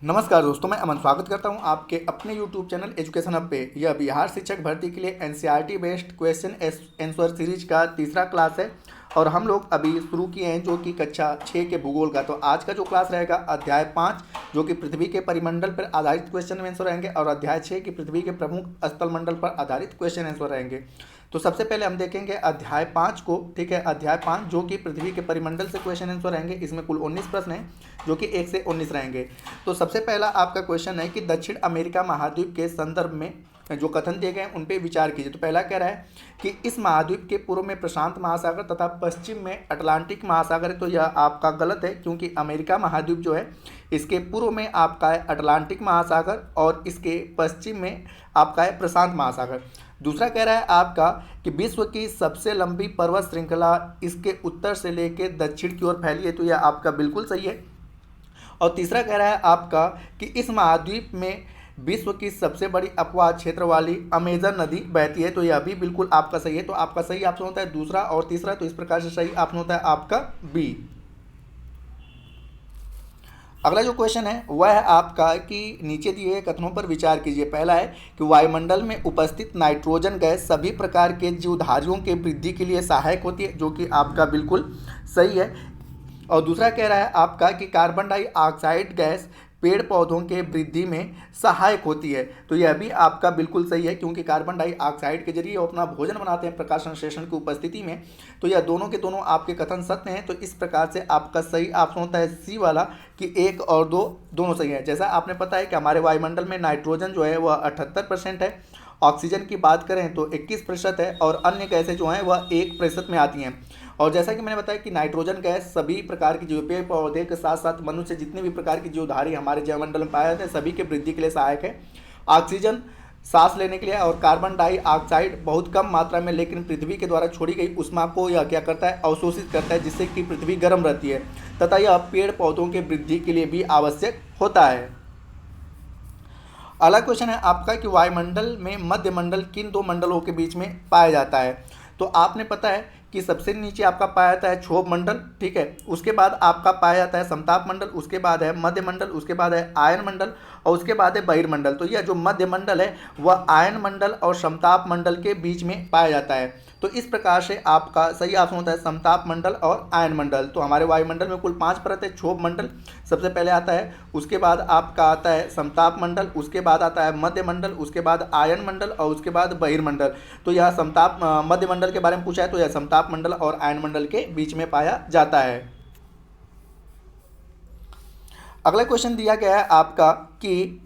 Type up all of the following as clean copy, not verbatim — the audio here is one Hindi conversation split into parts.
नमस्कार दोस्तों, मैं अमन स्वागत करता हूं आपके अपने YouTube चैनल एजुकेशन हब पे। यह बिहार शिक्षक भर्ती के लिए NCERT based question answer series का तीसरा क्लास है और हम लोग अभी शुरू किए हैं जो कि कक्षा 6 के भूगोल का। तो आज का जो क्लास रहेगा अध्याय 5 जो कि पृथ्वी के परिमंडल पर आधारित क्वेश्चन आंसर रहेंगे और अध्याय 6 की पृथ्वी के प्रमुख स्थल मंडल पर आधारित क्वेश्चन आंसर रहेंगे। तो सबसे पहले हम देखेंगे अध्याय 5 को। ठीक है, अध्याय 5 जो कि पृथ्वी के परिमंडल से क्वेश्चन आंसर रहेंगे। इसमें कुल 19 प्रश्न हैं जो कि 1 से 19 रहेंगे। तो सबसे पहला आपका क्वेश्चन है कि दक्षिण अमेरिका महाद्वीप के संदर्भ में जो कथन दिए गए हैं उन पे विचार कीजिए। तो पहला कह रहा है कि इस महाद्वीप के पूर्व में प्रशांत महासागर तथा पश्चिम में अटलांटिक महासागर है। तो यह आपका गलत है, क्योंकि अमेरिका महाद्वीप जो है इसके पूर्व में आपका है अटलांटिक महासागर और इसके पश्चिम में आपका है प्रशांत महासागर। दूसरा कह रहा है आपका कि विश्व की सबसे लंबी पर्वत श्रृंखला इसके उत्तर से लेकर दक्षिण की ओर फैली है। तो यह आपका बिल्कुल सही है। और तीसरा कह रहा है आपका कि इस महाद्वीप में विश्व की सबसे बड़ी अपवाह क्षेत्र वाली अमेजन नदी बहती है। तो यह भी बिल्कुल आपका सही है। तो आपका सही ऑप्शन होता है दूसरा और तीसरा। तो इस प्रकार से सही ऑप्शन होता है आपका बी। अगला जो क्वेश्चन है वह है आपका कि नीचे दिए गए कथनों पर विचार कीजिए। पहला है कि वायुमंडल में उपस्थित नाइट्रोजन गैस सभी प्रकार के जीवधारियों के वृद्धि के लिए सहायक होती है, जो कि आपका बिल्कुल सही है। और दूसरा कह रहा है आपका कि कार्बन डाइऑक्साइड गैस पेड़ पौधों के वृद्धि में सहायक होती है। तो यह भी आपका बिल्कुल सही है, क्योंकि कार्बन डाइऑक्साइड के जरिए वो अपना भोजन बनाते हैं प्रकाश संश्लेषण की उपस्थिति में। तो यह दोनों के दोनों आपके कथन सत्य हैं। तो इस प्रकार से आपका सही ऑप्शन होता है सी वाला कि 1 और 2 दोनों सही है। जैसा आपने पता है कि हमारे वायुमंडल में नाइट्रोजन जो है वह 78% है, ऑक्सीजन की बात करें तो 21% है और अन्य गैसें जो हैं वह 1% में आती हैं। और जैसा कि मैंने बताया कि नाइट्रोजन गैस सभी प्रकार की जीव पेड़ पौधे के साथ साथ मनुष्य जितने भी प्रकार की जीवधारी हमारे जैवमंडल में पाए जाते हैं सभी के वृद्धि के लिए सहायक है। ऑक्सीजन सांस लेने के लिए और कार्बन डाइऑक्साइड बहुत कम मात्रा में, लेकिन पृथ्वी के द्वारा छोड़ी गई ऊष्मा को यह क्या करता है, अवशोषित करता है, जिससे कि पृथ्वी गर्म रहती है तथा यह पेड़ पौधों के वृद्धि के लिए भी आवश्यक होता है। अगला क्वेश्चन है आपका कि वायुमंडल में मध्य मंडल किन दो मंडलों के बीच में पाया जाता है। तो आपने पता है कि सबसे नीचे आपका पाया जाता है क्षोभ मंडल, ठीक है। उसके बाद आपका पाया जाता है समताप मंडल, उसके बाद है मध्य मंडल, उसके बाद है आयन मंडल और उसके बाद है बहिर्मंडल। तो यह जो मध्य मंडल है वह आयन मंडल और समताप मंडल के बीच में पाया जाता है। तो इस प्रकार से आपका सही ऑप्शन होता है समताप मंडल और आयन मंडल। तो हमारे वायुमंडल में कुल 5 परत है। क्षोभ मंडल सबसे पहले आता है, उसके बाद आपका आता है समताप मंडल, उसके बाद आता है मध्य मंडल, उसके बाद आयन मंडल और उसके बाद बहिर्मंडल। तो यह समताप मध्य मंडल के बारे में पूछा है, तो यह समताप मंडल और आयन मंडल के बीच में पाया जाता है। अगला क्वेश्चन दिया गया है आपका कि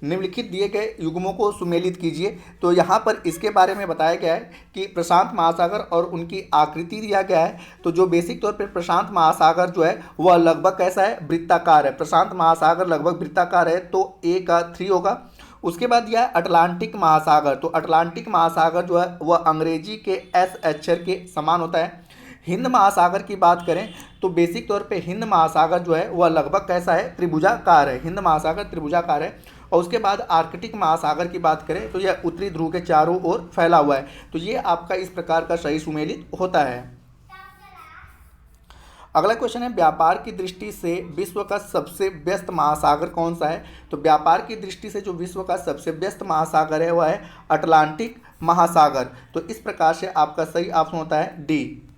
निम्नलिखित दिए गए युग्मों को सुमेलित कीजिए। तो यहाँ पर इसके बारे में बताया गया है कि प्रशांत महासागर और उनकी आकृति दिया गया है। तो जो बेसिक तौर पर प्रशांत महासागर जो है वह लगभग कैसा है, वृत्ताकार है। प्रशांत महासागर लगभग वृत्ताकार है, तो ए का 3 होगा। उसके बाद दिया है अटलांटिक महासागर। तो अटलांटिक महासागर जो है वह अंग्रेजी के एस अक्षर के समान होता है। हिंद महासागर की बात करें तो बेसिक तौर पे हिंद महासागर जो है वह लगभग कैसा है, त्रिभुजाकार है। हिंद महासागर त्रिभुजाकार है। और उसके बाद आर्कटिक महासागर की बात करें तो यह उत्तरी ध्रुव के चारों ओर फैला हुआ है। तो ये आपका इस प्रकार का सही सुमेलित होता है। अगला क्वेश्चन है व्यापार की दृष्टि से विश्व का सबसे व्यस्त महासागर कौन सा है। तो व्यापार की दृष्टि से जो विश्व का सबसे व्यस्त महासागर है वह है अटलांटिक महासागर। तो इस प्रकार से आपका सही ऑप्शन होता है डी।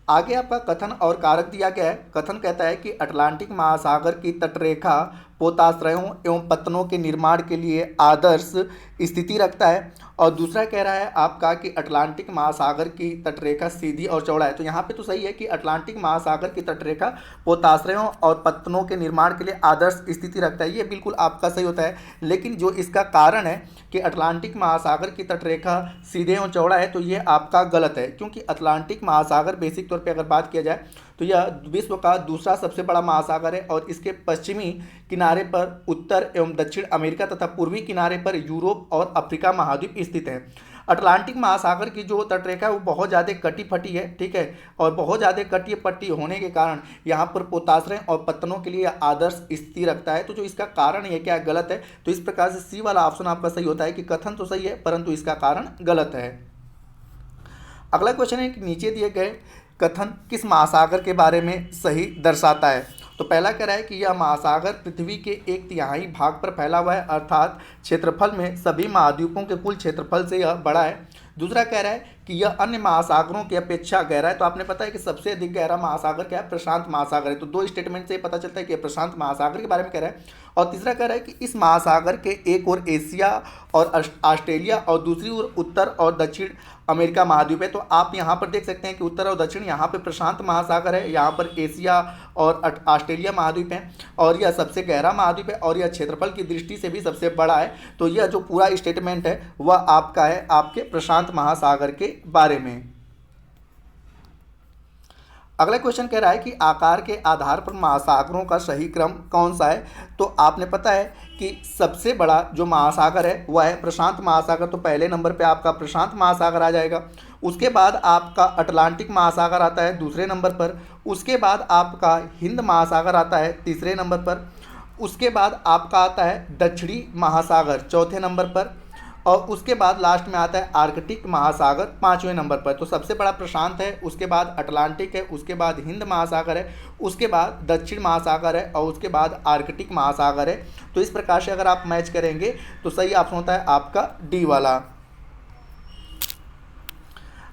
आगे आपका कथन और कारक दिया गया है। कथन कहता है कि अटलांटिक महासागर की तटरेखा पोताश्रयों एवं पत्तनों के निर्माण के लिए आदर्श स्थिति रखता है। और दूसरा कह रहा है आपका कि अटलांटिक महासागर की तटरेखा सीधी और चौड़ा है। तो यहाँ पे तो सही है कि अटलांटिक महासागर की तटरेखा पोताश्रयों और पत्तनों के निर्माण के लिए आदर्श स्थिति रखता है, ये बिल्कुल आपका सही होता है। लेकिन जो इसका कारण है कि अटलांटिक महासागर की तटरेखा सीधे और चौड़ा है, तो ये आपका गलत है, क्योंकि अटलांटिक महासागर बेसिक तौर पर अगर बात किया जाए तो यह विश्व का दूसरा सबसे बड़ा महासागर है और इसके पश्चिमी किनारे पर उत्तर एवं दक्षिण अमेरिका तथा पूर्वी किनारे पर यूरोप और अफ्रीका महाद्वीप स्थित है। अटलांटिक महासागर की जो तटरेखा है वो बहुत ज़्यादा कटी फटी है, ठीक है। और बहुत ज़्यादा कटी पट्टी होने के कारण यहाँ पर पोताश्रय और पत्तनों के लिए आदर्श स्थिति रखता है। तो जो इसका कारण है क्या गलत है। तो इस प्रकार से सी वाला ऑप्शन आपका सही होता है कि कथन तो सही है परंतु इसका कारण गलत है। अगला क्वेश्चन है कि नीचे दिए गए कथन किस महासागर के बारे में सही दर्शाता है। तो तो पहला कह रहा है कि यह महासागर पृथ्वी के 1/3 भाग पर फैला हुआ है, अर्थात क्षेत्रफल में सभी महाद्वीपों के कुल क्षेत्रफल से यह बड़ा है। दूसरा कह रहा है कि यह अन्य महासागरों की अपेक्षा गहरा है। तो आपने पता है कि सबसे अधिक गहरा महासागर क्या है? प्रशांत महासागर है। तो दो स्टेटमेंट से पता चलता है कि प्रशांत महासागर के बारे में कह रहा है। और तीसरा कह रहा है कि इस महासागर के एक ओर एशिया और ऑस्ट्रेलिया और दूसरी ओर उत्तर और दक्षिण अमेरिका महाद्वीप है। तो आप यहाँ पर देख सकते हैं कि उत्तर और दक्षिण, यहाँ पर प्रशांत महासागर है, यहाँ पर एशिया और ऑस्ट्रेलिया महाद्वीप है, और यह सबसे गहरा महाद्वीप है और यह क्षेत्रफल की दृष्टि से भी सबसे बड़ा है। तो यह जो पूरा स्टेटमेंट है वह आपका है आपके प्रशांत महासागर के बारे में। अगला क्वेश्चन कह रहा है कि आकार के आधार पर महासागरों का सही क्रम कौन सा है? तो आपने पता है कि सबसे बड़ा जो महासागर है वह है प्रशांत महासागर। तो पहले नंबर पे आपका प्रशांत महासागर आ जाएगा। उसके बाद आपका अटलांटिक महासागर आता है दूसरे नंबर पर। उसके बाद आपका हिंद महासागर आता है तीसरे नंबर पर। उसके बाद आपका आता है दक्षिणी महासागर चौथे नंबर पर। और उसके बाद लास्ट में आता है आर्कटिक महासागर 5वें नंबर पर। तो सबसे बड़ा प्रशांत है, उसके बाद अटलांटिक है, उसके बाद हिंद महासागर है, उसके बाद दक्षिण महासागर है और उसके बाद आर्कटिक महासागर है। तो इस प्रकार से अगर आप मैच करेंगे तो सही ऑप्शन होता है आपका डी वाला।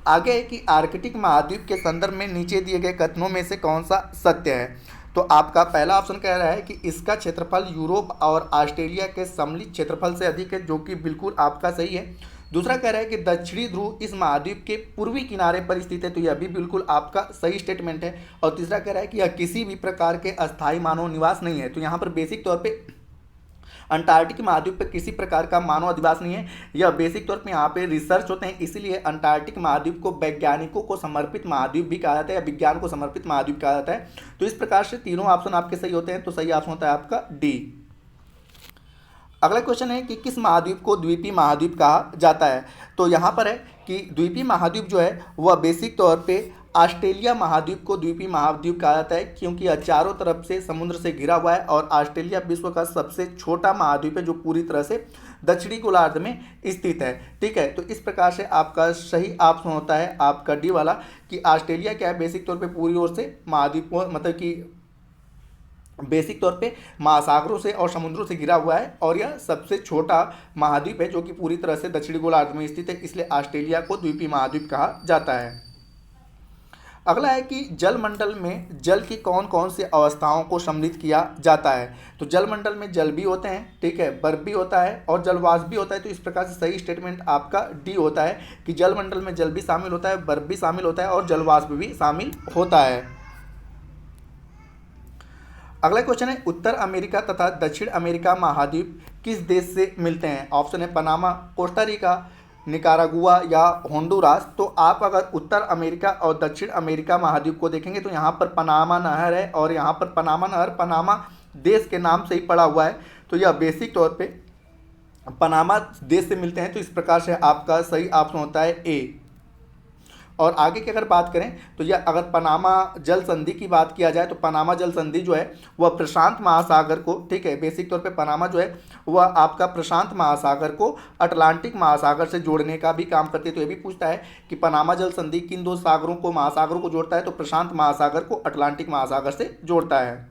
आगे है कि आर्कटिक महाद्वीप के संदर्भ में नीचे दिए गए कथनों में से कौन सा सत्य है? तो आपका पहला ऑप्शन कह रहा है कि इसका क्षेत्रफल यूरोप और ऑस्ट्रेलिया के सम्मिलित क्षेत्रफल से अधिक है, जो कि बिल्कुल आपका सही है। दूसरा कह रहा है कि दक्षिणी ध्रुव इस महाद्वीप के पूर्वी किनारे पर स्थित है, तो यह भी बिल्कुल आपका सही स्टेटमेंट है। और तीसरा कह रहा है कि यह किसी भी प्रकार के अस्थायी मानव निवास नहीं है। तो यहाँ पर बेसिक तौर पर अंटार्कटिक महाद्वीप पर किसी प्रकार का मानव अधिवास नहीं है। यह बेसिक तौर पे यहाँ पे रिसर्च होते हैं, इसीलिए अंटार्कटिक महाद्वीप को वैज्ञानिकों को समर्पित महाद्वीप भी कहा जाता है या विज्ञान को समर्पित महाद्वीप कहा जाता है। तो इस प्रकार से तीनों ऑप्शन आपके सही होते हैं। तो सही ऑप्शन होता है आपका डी। अगला क्वेश्चन है कि किस महाद्वीप को द्वीपीय महाद्वीप कहा जाता है? तो यहाँ पर है कि द्वीपीय महाद्वीप जो है वह बेसिक तौर पे ऑस्ट्रेलिया महाद्वीप को द्वीपीय महाद्वीप कहा जाता है, क्योंकि यह चारों तरफ से समुद्र से घिरा हुआ है और ऑस्ट्रेलिया विश्व का सबसे छोटा महाद्वीप है जो पूरी तरह से दक्षिणी गोलार्ध में स्थित है। ठीक है, तो इस प्रकार से आपका सही ऑप्शन होता है आपका डी वाला कि ऑस्ट्रेलिया क्या है, बेसिक तौर पे पूरी ओर से महाद्वीप मतलब कि बेसिक तौर पे महासागरों से और समुद्रों से घिरा हुआ है और यह सबसे छोटा महाद्वीप है जो कि पूरी तरह से दक्षिणी गोलार्ध में स्थित है, इसलिए ऑस्ट्रेलिया को द्वीपीय महाद्वीप कहा जाता है। अगला है कि जलमंडल में जल की कौन कौन सी अवस्थाओं को सम्मिलित किया जाता है? तो जलमंडल में जल भी होते हैं, ठीक है, बर्फ भी होता है और जलवाष्प भी होता है। तो इस प्रकार से सही स्टेटमेंट आपका डी होता है कि जलमंडल में जल भी शामिल होता है, बर्फ भी शामिल होता है और जलवाष्प भी शामिल होता है। अगला क्वेश्चन है उत्तर अमेरिका तथा दक्षिण अमेरिका महाद्वीप किस देश से मिलते हैं? ऑप्शन है पनामा, कोस्टारिका, निकारागुआ या होंडुरास। तो आप अगर उत्तर अमेरिका और दक्षिण अमेरिका महाद्वीप को देखेंगे तो यहाँ पर पनामा नहर है और यहाँ पर पनामा नहर पनामा देश के नाम से ही पड़ा हुआ है। तो यह बेसिक तौर पे पनामा देश से मिलते हैं। तो इस प्रकार से आपका सही ऑप्शन होता है ए। और आगे की अगर बात करें तो यह अगर पनामा जल संधि की बात किया जाए तो पनामा जल संधि जो है वह प्रशांत महासागर को, ठीक है, बेसिक तौर पे पनामा जो है वह आपका प्रशांत महासागर को अटलांटिक महासागर से जोड़ने का भी काम करती है। तो ये भी पूछता है कि पनामा जल संधि किन दो सागरों को महासागरों को जोड़ता है? तो प्रशांत महासागर को अटलांटिक महासागर से जोड़ता है।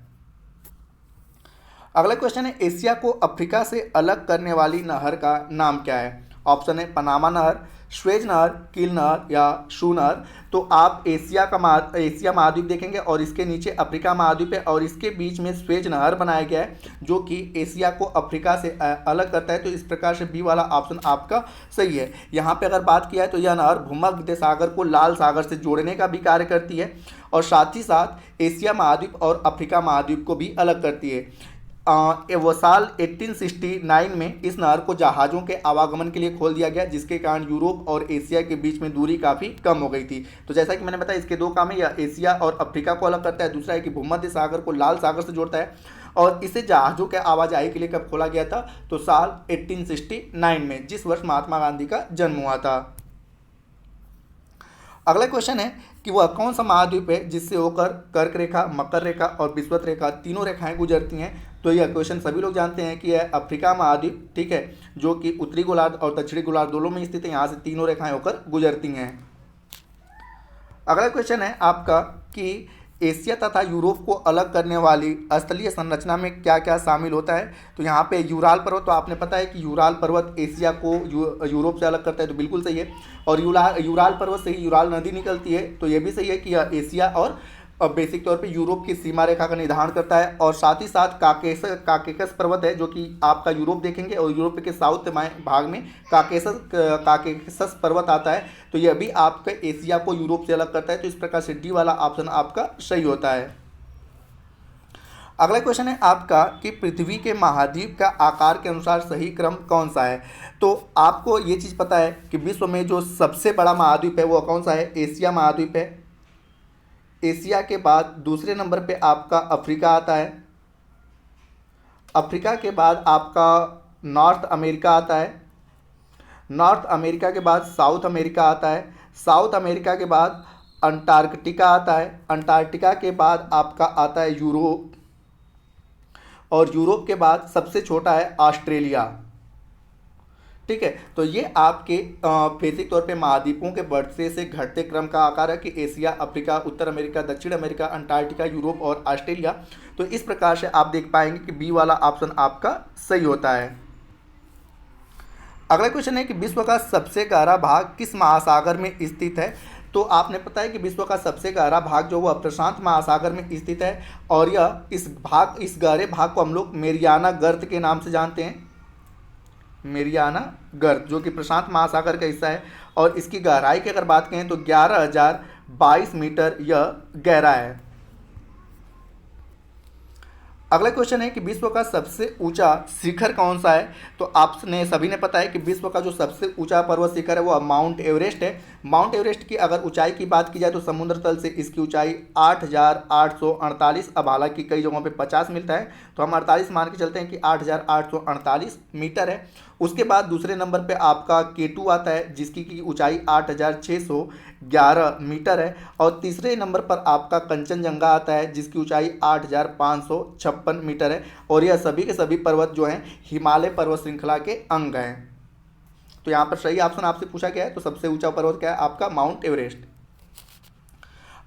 अगला क्वेश्चन है एशिया को अफ्रीका से अलग करने वाली नहर का नाम क्या है? ऑप्शन है पनामा नहर, स्वेज नहर, कील नहर या शू नहर। तो आप एशिया महाद्वीप देखेंगे और इसके नीचे अफ्रीका महाद्वीप है और इसके बीच में स्वेज नहर बनाया गया है जो कि एशिया को अफ्रीका से अलग करता है। तो इस प्रकार से बी वाला ऑप्शन आपका सही है। यहाँ पे अगर बात किया है तो यह नहर भूमध्य सागर को लाल सागर से जोड़ने का भी कार्य करती है और साथ ही साथ एशिया महाद्वीप और अफ्रीका महाद्वीप को भी अलग करती है। वो साल 1869 में इस नहर को जहाज़ों के आवागमन के लिए खोल दिया गया, जिसके कारण यूरोप और एशिया के बीच में दूरी काफ़ी कम हो गई थी। तो जैसा कि मैंने बताया इसके दो काम है, या एशिया और अफ्रीका को अलग करता है, दूसरा है कि भूमध्य सागर को लाल सागर से जोड़ता है। और इसे जहाज़ों के आवाजाही के लिए कब खोला गया था? तो साल 1869 में, जिस वर्ष महात्मा गांधी का जन्म हुआ था। अगला क्वेश्चन है कि वह कौन सा महाद्वीप है जिससे होकर कर्क रेखा, मकर रेखा और विषुवत रेखा तीनों रेखाएं गुजरती हैं? तो यह क्वेश्चन सभी लोग जानते हैं कि यह अफ्रीका महाद्वीप, ठीक है, जो कि उत्तरी गोलार्ध और दक्षिणी गोलार्ध दोनों में स्थित है। यहाँ से तीनों रेखाएं होकर गुजरती हैं। अगला क्वेश्चन है आपका कि एशिया तथा यूरोप को अलग करने वाली स्थलीय संरचना में क्या क्या शामिल होता है? तो यहाँ पे यूराल पर्वत, तो आपने पता है कि यूराल पर्वत एशिया को यूरोप से अलग करता है, तो बिल्कुल सही है। और यूराल पर्वत से ही यूराल नदी निकलती है, तो ये भी सही है कि यह एशिया और बेसिक तौर पे यूरोप की सीमा रेखा का निर्धारण करता है। और साथ ही साथ काकेशस पर्वत है, जो कि आपका यूरोप देखेंगे, और यूरोप के साउथ भाग में काकेशस पर्वत आता है, तो यह भी आपका एशिया को यूरोप से अलग करता है। तो इस प्रकार से डी वाला ऑप्शन आपका सही होता है। अगला क्वेश्चन है आपका कि पृथ्वी के महाद्वीप का आकार के अनुसार सही क्रम कौन सा है? तो आपको ये चीज़ पता है कि विश्व में जो सबसे बड़ा महाद्वीप है वो कौन सा है? एशिया महाद्वीप है। एशिया के बाद दूसरे नंबर पे आपका अफ्रीका आता है। अफ्रीका के बाद आपका नॉर्थ अमेरिका आता है। नॉर्थ अमेरिका के बाद साउथ अमेरिका आता है। साउथ अमेरिका के बाद अंटार्कटिका आता है। अंटार्कटिका के बाद आपका आता है यूरोप, और यूरोप के बाद सबसे छोटा है ऑस्ट्रेलिया। ठीक है, तो ये आपके बेसिक तौर पे महाद्वीपों के बढ़ते से घटते क्रम का आकार है कि एशिया, अफ्रीका, उत्तर अमेरिका, दक्षिण अमेरिका, अंटार्कटिका, यूरोप और ऑस्ट्रेलिया। तो इस प्रकार से आप देख पाएंगे कि बी वाला ऑप्शन आपका सही होता है। अगला क्वेश्चन है कि विश्व का सबसे गहरा भाग किस महासागर में स्थित है? तो आपने पता है कि विश्व का सबसे गहरा भाग जो वो प्रशांत महासागर में स्थित है, और यह इस गहरे भाग को हम लोग मेरियाना गर्त के नाम से जानते हैं। मेरियाना गर्त जो कि प्रशांत महासागर का हिस्सा है, और इसकी गहराई की अगर बात करें तो 11,022 मीटर यह गहरा है। अगला क्वेश्चन है कि विश्व का सबसे ऊंचा शिखर कौन सा है? तो आपने सभी ने पता है कि विश्व का जो सबसे ऊंचा पर्वत शिखर है वो माउंट एवरेस्ट है। माउंट एवरेस्ट की अगर ऊंचाई की बात की जाए तो समुद्र तल से इसकी ऊंचाई 8,848, अब हालांकि कई जगहों पे 50 मिलता है, तो हम 48 मान के चलते हैं कि 8,848 मीटर है। उसके बाद दूसरे नंबर पे आपका K2 आता है, जिसकी की ऊंचाई 8,611 मीटर है। और तीसरे नंबर पर आपका कंचनजंगा आता है, जिसकी ऊंचाई 8,556 मीटर है। और यह सभी के सभी पर्वत जो हैं हिमालय पर्वत श्रृंखला के अंग हैं। तो यहाँ पर सही ऑप्शन आपसे पूछा गया है, तो सबसे ऊंचा पर्वत क्या है? आपका माउंट एवरेस्ट।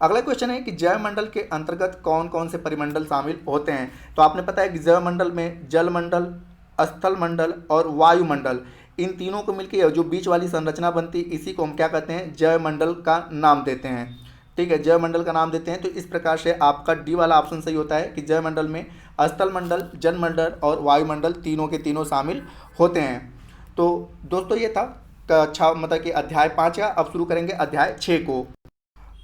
अगला क्वेश्चन है कि जैवमंडल के अंतर्गत कौन कौन से परिमंडल शामिल होते हैं? तो आपने पता है कि जैवमंडल में जलमंडल, स्थल मंडल और वायुमंडल, इन तीनों को मिलकर जो बीच वाली संरचना बनती है इसी को हम क्या कहते हैं? जैवमंडल का नाम देते हैं। ठीक है, जैवमंडल का नाम देते हैं। तो इस प्रकार से आपका डी वाला ऑप्शन सही होता है कि जैवमंडल में स्थल मंडल, जलमंडल और वायुमंडल तीनों के तीनों शामिल होते हैं। तो दोस्तों ये था अच्छा, मतलब कि अध्याय 5 का। अब शुरू करेंगे अध्याय 6 को।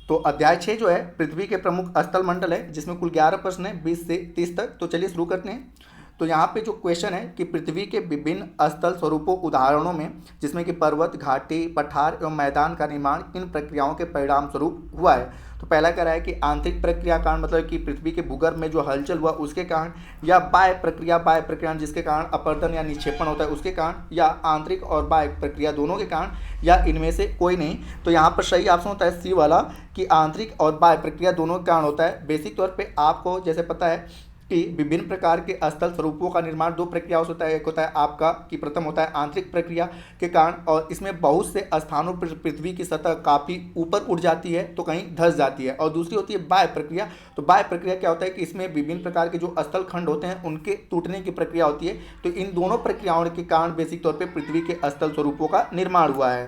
तो अध्याय 6 जो है पृथ्वी के प्रमुख स्थल मंडल है, जिसमें कुल 11 प्रश्न है 20 से 30 तक। तो चलिए शुरू करते हैं। तो यहाँ पे जो क्वेश्चन है कि पृथ्वी के विभिन्न स्थल स्वरूपों उदाहरणों में, जिसमें कि पर्वत, घाटी, पठार एवं मैदान का निर्माण किन प्रक्रियाओं के परिणाम स्वरूप हुआ है? तो पहला कह रहा है कि आंतरिक प्रक्रिया कारण, मतलब कि पृथ्वी के भूगर्भ में जो हलचल हुआ उसके कारण, या बाह्य प्रक्रिया जिसके कारण अपरदन या निक्षेपण होता है उसके कारण, या आंतरिक और बाह्य प्रक्रिया दोनों के कारण, या इनमें से कोई नहीं। तो यहाँ पर सही ऑप्शन होता है सी वाला कि आंतरिक और बाह्य प्रक्रिया दोनों के कारण होता है। बेसिक तौर पर आपको जैसे पता है कि विभिन्न प्रकार के स्थल स्वरूपों का निर्माण दो प्रक्रियाओं से होता है। एक होता है आपका कि प्रथम होता है आंतरिक प्रक्रिया के कारण, और इसमें बहुत से स्थानों पर पृथ्वी की सतह काफ़ी ऊपर उठ जाती है तो कहीं धंस जाती है। और दूसरी होती है बाह्य प्रक्रिया। तो बाह्य प्रक्रिया क्या होता है कि इसमें विभिन्न प्रकार के जो स्थल खंड होते हैं उनके टूटने की प्रक्रिया होती है। तो इन दोनों प्रक्रियाओं के कारण बेसिक तौर पर पृथ्वी के स्थल स्वरूपों का निर्माण हुआ है।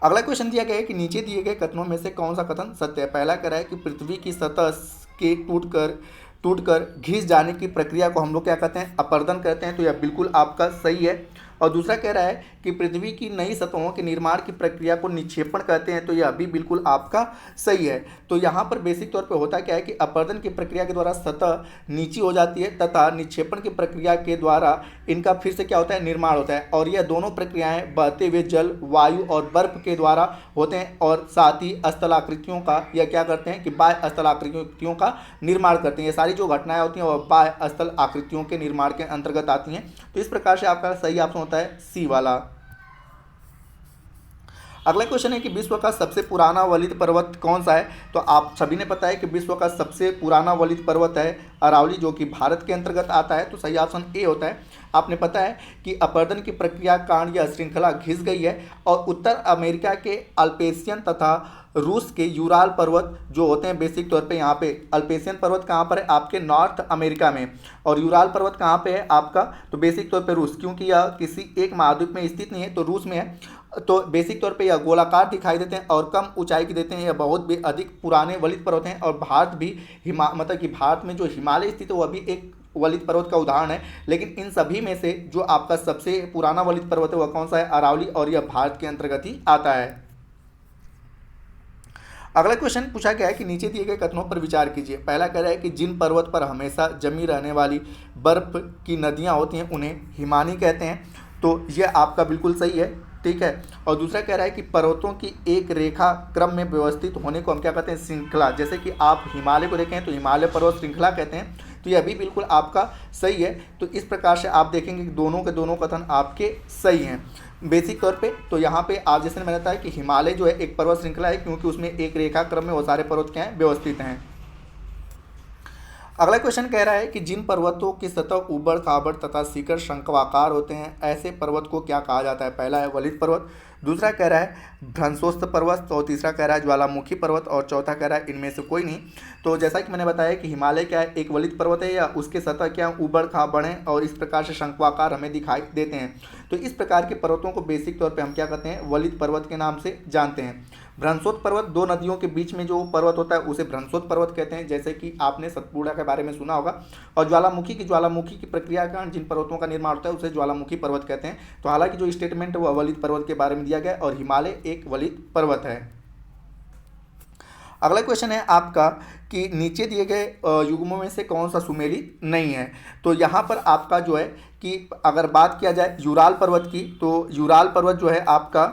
अगला क्वेश्चन दिया गया है कि नीचे दिए गए कथनों में से कौन सा कथन सत्य है? पहला कह रहा है कि पृथ्वी की सतह के टूटकर घिस जाने की प्रक्रिया को हम लोग क्या कहते हैं? अपरदन कहते हैं। तो यह बिल्कुल आपका सही है। और दूसरा कह रहा है कि पृथ्वी की नई सतहों के निर्माण की प्रक्रिया को निक्षेपण कहते हैं। तो यह भी बिल्कुल आपका सही है। तो यहाँ पर बेसिक तौर पे होता क्या है कि अपरदन की प्रक्रिया के द्वारा सतह नीची हो जाती है, तथा निक्षेपण की प्रक्रिया के द्वारा इनका फिर से क्या होता है? निर्माण होता है। और यह दोनों प्रक्रियाएं बहते हुए जल, वायु और बर्फ के द्वारा होते हैं। और साथ ही स्थलाकृतियों का यह क्या करते हैं कि बाह्य स्थलाकृतियों का निर्माण करते हैं। ये सारी जो घटनाएं होती हैं वह बाह्य स्थल आकृतियों के निर्माण के अंतर्गत आती हैं। तो इस प्रकार से आपका सही ऑप्शन होता है सी वाला। अगला क्वेश्चन है कि विश्व का सबसे पुराना वलित पर्वत कौन सा है? तो आप सभी ने पता है कि विश्व का सबसे पुराना वलित पर्वत है अरावली जो कि भारत के अंतर्गत आता है। तो सही ऑप्शन ए होता है। आपने पता है कि अपरदन की प्रक्रिया कारण यह श्रृंखला घिस गई है और उत्तर अमेरिका के अल्पेशियन तथा रूस के यूराल पर्वत जो होते हैं बेसिक तौर पे यहाँ पे अल्पेशियन पर्वत कहाँ पर है आपके नॉर्थ अमेरिका में, और यूराल पर्वत कहाँ पे है आपका तो बेसिक तौर पे रूस, क्योंकि यह किसी एक महाद्वीप में स्थित नहीं है तो रूस में है। तो बेसिक तौर पे यह गोलाकार दिखाई देते हैं और कम ऊंचाई के देते हैं। यह बहुत भी अधिक पुराने वलित पर्वत हैं और भारत भी मतलब कि भारत में जो हिमालय स्थित है वह भी एक वलित पर्वत का उदाहरण है। लेकिन इन सभी में से जो आपका सबसे पुराना वलित पर्वत है वह कौन सा है? अरावली, और यह भारत के अंतर्गत ही आता है। अगला क्वेश्चन पूछा गया है कि नीचे दिए गए कथनों पर विचार कीजिए। पहला कह रहा है कि जिन पर्वत पर हमेशा जमी रहने वाली बर्फ की नदियां होती हैं उन्हें हिमानी कहते हैं। तो यह आपका बिल्कुल सही है, ठीक है। और दूसरा कह रहा है कि पर्वतों की एक रेखा क्रम में व्यवस्थित होने को हम क्या कहते हैं? श्रृंखला। जैसे कि आप हिमालय को देखें तो हिमालय पर्वत श्रृंखला कहते हैं। तो यह भी बिल्कुल आपका सही है। तो इस प्रकार से आप देखेंगे कि दोनों के दोनों कथन आपके सही हैं बेसिक तौर पे। तो यहाँ पे आप जैसे मैंने बताया कि हिमालय जो है एक पर्वत श्रृंखला है क्योंकि उसमें एक रेखा क्रम में वो सारे पर्वत क्या हैं? व्यवस्थित हैं। अगला क्वेश्चन कह रहा है कि जिन पर्वतों की सतह ऊबड़ खाबड़ तथा शिखर शंक्वाकार होते हैं ऐसे पर्वत को क्या कहा जाता है? पहला है वलित पर्वत, दूसरा कह रहा है भ्रंशोत्थ पर्वत, और तीसरा कह रहा है ज्वालामुखी पर्वत, और चौथा कह रहा है इनमें से कोई नहीं। तो जैसा कि मैंने बताया कि हिमालय क्या है? एक वलित पर्वत है या उसके सतह क्या ऊबड़ खाबड़ हैं और इस प्रकार से शंक्वाकार हमें दिखाई देते हैं। तो इस प्रकार के पर्वतों को बेसिक तौर पर हम क्या कहते हैं? वलित पर्वत के नाम से जानते हैं। भ्रंशोत्थ पर्वत दो नदियों के बीच में जो पर्वत होता है उसे भ्रंशोत्थ पर्वत कहते हैं, जैसे कि आपने सतपुड़ा के बारे में सुना होगा। और ज्वालामुखी की प्रक्रिया के कारण जिन पर्वतों का निर्माण होता है उसे ज्वालामुखी पर्वत कहते हैं। तो हालांकि जो स्टेटमेंट है वह वलित पर्वत के बारे में दिया गया है और हिमालय एक वलित पर्वत है। अगला क्वेश्चन है आपका कि नीचे दिए गए युग्मों में से कौन सा सुमेलित नहीं है? तो यहाँ पर आपका जो है कि अगर बात किया जाए यूराल पर्वत की, तो यूराल पर्वत जो है आपका,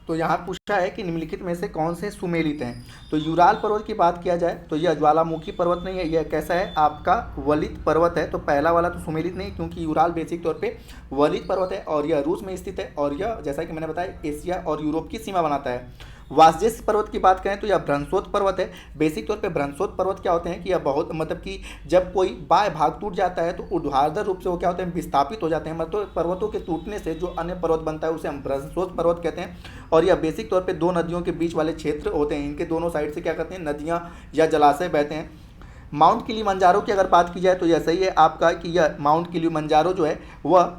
तो यहाँ पूछा है कि निम्नलिखित में से कौन से सुमेलित हैं? तो यूराल पर्वत की बात किया जाए तो यह ज्वालामुखी पर्वत नहीं है, यह कैसा है? आपका वलित पर्वत है। तो पहला वाला तो सुमेलित नहीं क्योंकि यूराल बेसिक तौर पे वलित पर्वत है और यह रूस में स्थित है और यह जैसा कि मैंने बताया एशिया और यूरोप की सीमा बनाता है। वासजेस पर्वत की बात करें तो यह भ्रंशोत्थ पर्वत है। बेसिक तौर पे भ्रंशोत्थ पर्वत क्या होते हैं कि यह बहुत मतलब कि जब कोई बाह्य भाग टूट जाता है तो ऊर्ध्वाधर रूप से वो क्या होते हैं? विस्थापित हो जाते हैं। मतलब पर्वतों के टूटने से जो अन्य पर्वत बनता है उसे हम भ्रंशोत्थ पर्वत कहते हैं। और यह बेसिक तौर पे दो नदियों के बीच वाले क्षेत्र होते हैं, इनके दोनों साइड से क्या कहते हैं? नदियाँ या जलाशय बहते हैं। माउंट किलिमंजारो की अगर बात की जाए तो यह सही है आपका कि यह माउंट किलिमंजारो जो है वह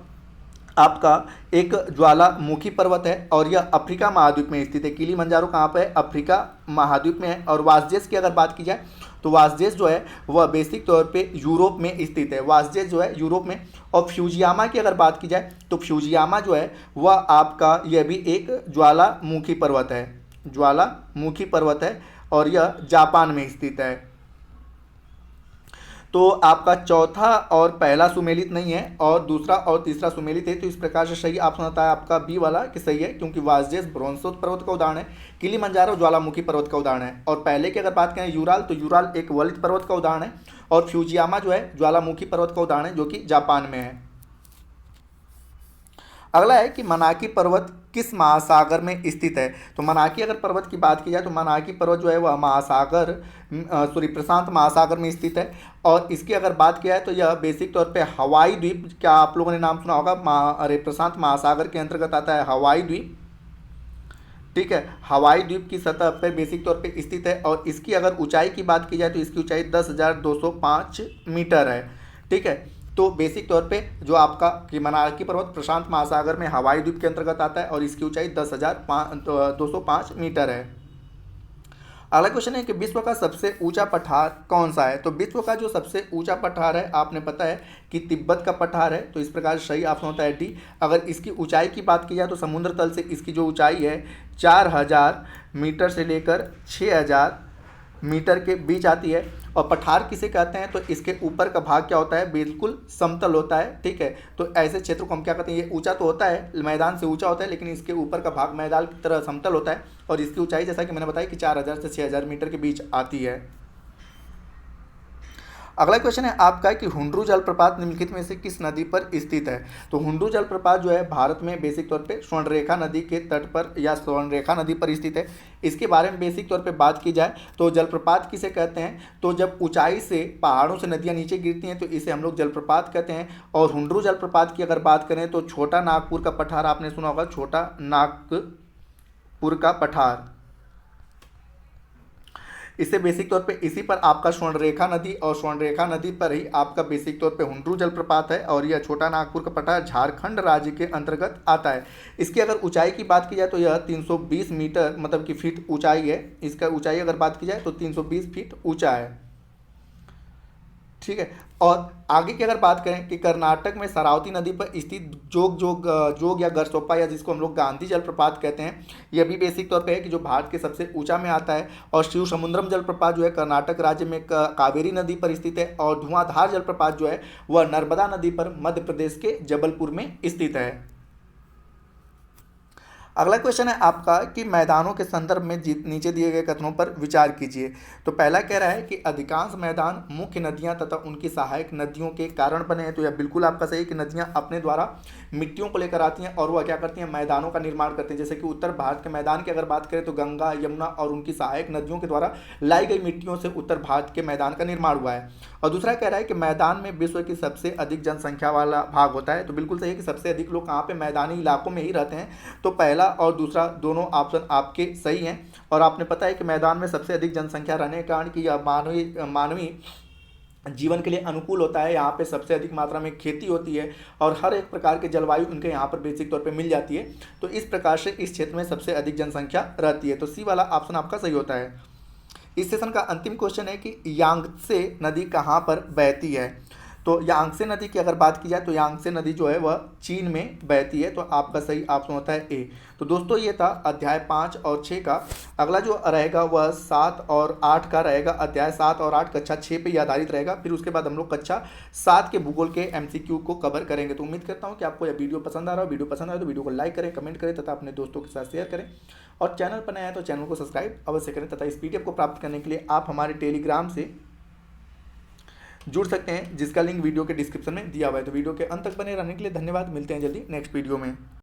आपका एक ज्वालामुखी पर्वत है और यह अफ्रीका महाद्वीप में स्थित है। किलिमंजारो कहाँ पर है? अफ्रीका महाद्वीप में है। और वासजेस की अगर बात की जाए तो वासजेस जो है वह बेसिक तौर पे यूरोप में स्थित है। वासजेस जो है यूरोप में। और फ्यूजियामा की अगर बात की जाए तो फ्यूजियामा जो है वह आपका यह भी एक ज्वालामुखी पर्वत है, ज्वालामुखी पर्वत है और यह जापान में स्थित है। तो आपका चौथा और पहला सुमेलित नहीं है और दूसरा और तीसरा सुमेलित है। तो इस प्रकार से सही ऑप्शन होता है आपका बी वाला कि सही है, क्योंकि वासजेस भ्रंशोत्थ पर्वत का उदाहरण है, किलिमंजारो ज्वालामुखी पर्वत का उदाहरण है। और पहले की अगर बात करें यूराल, तो यूराल एक वलित पर्वत का उदाहरण है और फ्यूजियामा जो है ज्वालामुखी पर्वत का उदाहरण है जो कि जापान में है। अगला है कि मनाकी पर्वत किस महासागर में स्थित है? तो मनाकी अगर पर्वत की बात की जाए तो मनाकी पर्वत जो है वह प्रशांत महासागर में स्थित है। और इसकी अगर बात किया है तो यह बेसिक तौर पे हवाई द्वीप, क्या आप लोगों ने नाम सुना होगा? प्रशांत महासागर के अंतर्गत आता है हवाई द्वीप, ठीक है। हवाई द्वीप की सतह पर बेसिक तौर पे स्थित है और इसकी अगर ऊंचाई की बात की जाए तो इसकी ऊंचाई 10,205 मीटर है, ठीक है। तो बेसिक तौर पे जो आपका कि मनाकी पर्वत प्रशांत महासागर में हवाई द्वीप के अंतर्गत आता है और इसकी ऊंचाई 10,205 मीटर है। अगला क्वेश्चन है कि विश्व का सबसे ऊंचा पठार कौन सा है? तो विश्व का जो सबसे ऊंचा पठार है आपने पता है कि तिब्बत का पठार है। तो इस प्रकार सही ऑप्शन होता है डी। अगर इसकी ऊंचाई की बात की जाए तो समुद्र तल से इसकी जो ऊंचाई है 4,000 मीटर से लेकर 6,000 मीटर के बीच आती है। और पठार किसे कहते हैं? तो इसके ऊपर का भाग क्या होता है? बिल्कुल समतल होता है, ठीक है। तो ऐसे क्षेत्र को हम क्या कहते हैं? ये ऊंचा तो होता है, मैदान से ऊंचा होता है, लेकिन इसके ऊपर का भाग मैदान की तरह समतल होता है और इसकी ऊंचाई जैसा कि मैंने बताया कि 4,000 से 6,000 मीटर के बीच आती है। अगला क्वेश्चन है आपका कि हुंड्रू जलप्रपात निम्नलिखित में से किस नदी पर स्थित है। तो हुंड्रू जलप्रपात जो है भारत में बेसिक तौर पे स्वर्णरेखा नदी के तट पर या स्वर्णरेखा नदी पर स्थित है। इसके बारे में बेसिक तौर पे बात की जाए तो जलप्रपात किसे कहते हैं, तो जब ऊंचाई से पहाड़ों से नदियां नीचे गिरती हैं तो इसे हम लोग जलप्रपात कहते हैं। और हुंड्रू जलप्रपात की अगर बात करें तो छोटा नागपुर का पठार, आपने सुना होगा छोटा नागपुर का पठार, इससे बेसिक तौर पे इसी पर आपका स्वर्णरेखा नदी और स्वर्णरेखा नदी पर ही आपका बेसिक तौर पे हुंड्रू जलप्रपात है और यह छोटा नागपुर का पठार झारखंड राज्य के अंतर्गत आता है। इसकी अगर ऊंचाई की बात की जाए तो यह 320 मीटर मतलब कि फीट ऊंचाई है। इसका ऊंचाई अगर बात की जाए तो 320 फीट ऊंचा है, ठीक है। और आगे की अगर बात करें कि कर्नाटक में शरावती नदी पर स्थित जोग या गरसोप्पा या जिसको हम लोग गांधी जलप्रपात कहते हैं, यह भी बेसिक तौर पे है कि जो भारत के सबसे ऊंचा में आता है। और शिव समुद्रम जलप्रपात जो है कर्नाटक राज्य में कावेरी नदी पर स्थित है। और धुआंधार जलप्रपात जो है वह नर्मदा नदी पर मध्य प्रदेश के जबलपुर में स्थित है। अगला क्वेश्चन है आपका कि मैदानों के संदर्भ में नीचे दिए गए कथनों पर विचार कीजिए। तो पहला कह रहा है कि अधिकांश मैदान मुख्य नदियां तथा उनकी सहायक नदियों के कारण बने हैं। तो यह बिल्कुल आपका सही है कि नदियां अपने द्वारा मिट्टियों को लेकर आती हैं और वह क्या करती हैं, मैदानों का निर्माण करते हैं। जैसे कि उत्तर भारत के मैदान की अगर बात करें तो गंगा, यमुना और उनकी सहायक नदियों के द्वारा लाई गई मिट्टियों से उत्तर भारत के मैदान का निर्माण हुआ है। और दूसरा कह रहा है कि मैदान में विश्व की सबसे अधिक जनसंख्या वाला भाग होता है। तो बिल्कुल सही है कि सबसे अधिक लोग कहाँ पे, मैदानी इलाकों में ही रहते हैं। तो पहला और दूसरा दोनों ऑप्शन आपके सही हैं। और आपने पता है कि मैदान में सबसे अधिक जनसंख्या रहने के कारण कि यह मानवीय जीवन के लिए अनुकूल होता है। यहाँ पे सबसे अधिक मात्रा में खेती होती है और हर एक प्रकार के जलवायु उनके यहाँ पर बेसिक तौर पे मिल जाती है। तो इस प्रकार से इस क्षेत्र में सबसे अधिक जनसंख्या रहती है। तो सी वाला ऑप्शन आपका सही होता है। इस सेशन का अंतिम क्वेश्चन है कि यांगत्से नदी कहाँ पर बहती है। तो यांगत्से नदी की अगर बात की जाए तो यांगत्से नदी जो है वह चीन में बहती है। तो आपका सही ऑप्शन होता है ए। तो दोस्तों ये था अध्याय 5 और 6 का। अगला जो रहेगा वह 7 और 8 का रहेगा। अध्याय 7 और 8 कक्षा 6 पे ही आधारित रहेगा। फिर उसके बाद हम लोग कक्षा 7 के भूगोल के MCQ को कवर करेंगे। तो उम्मीद करता हूँ कि आपको यह वीडियो पसंद आ रहा हो। वीडियो पसंद आए तो वीडियो को लाइक करें, कमेंट करें तथा अपने दोस्तों के साथ शेयर करें। और चैनल पर नया है तो चैनल को सब्सक्राइब अवश्य करें तथा इस PDF को प्राप्त करने के लिए आप हमारे टेलीग्राम से जुड़ सकते हैं, जिसका लिंक वीडियो के डिस्क्रिप्शन में दिया हुआ है। तो वीडियो के अंत तक बने रहने के लिए धन्यवाद। मिलते हैं जल्दी नेक्स्ट वीडियो में।